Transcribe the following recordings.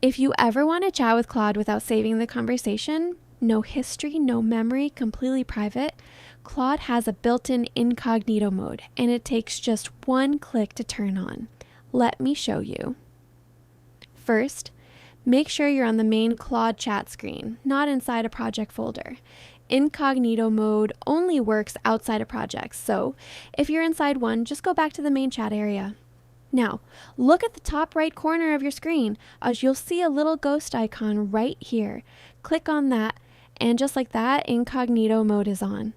If you ever want to chat with Claude without saving the conversation, no history, no memory, completely private, Claude has a built-in Incognito mode, and it takes just one click to turn on. Let me show you. First, make sure you're on the main Claude chat screen, not inside a project folder. Incognito mode only works outside of projects, so if you're inside one, just go back to the main chat area. Now, look at the top right corner of your screen, as you'll see a little ghost icon right here. Click on that, and just like that, Incognito mode is on.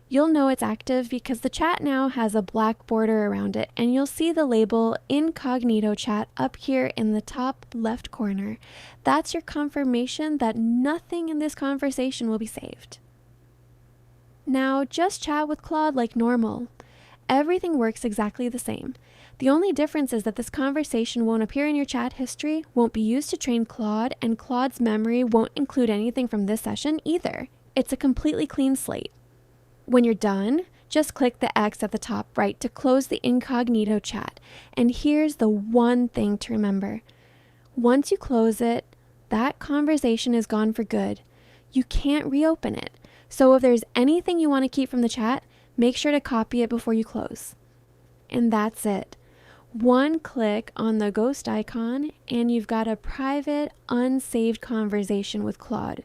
You'll know it's active because the chat now has a black border around it, and you'll see the label Incognito Chat up here in the top left corner. That's your confirmation that nothing in this conversation will be saved. Now, just chat with Claude like normal. Everything works exactly the same. The only difference is that this conversation won't appear in your chat history, won't be used to train Claude, and Claude's memory won't include anything from this session either. It's a completely clean slate. When you're done, just click the X at the top right to close the Incognito chat. And here's the one thing to remember. Once you close it, that conversation is gone for good. You can't reopen it. So if there's anything you want to keep from the chat, make sure to copy it before you close. And that's it. One click on the ghost icon and you've got a private, unsaved conversation with Claude.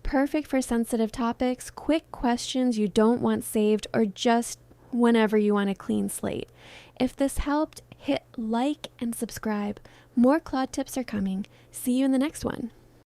Perfect for sensitive topics, quick questions you don't want saved, or just whenever you want a clean slate. If this helped, hit like and subscribe. More Claude tips are coming. See you in the next one.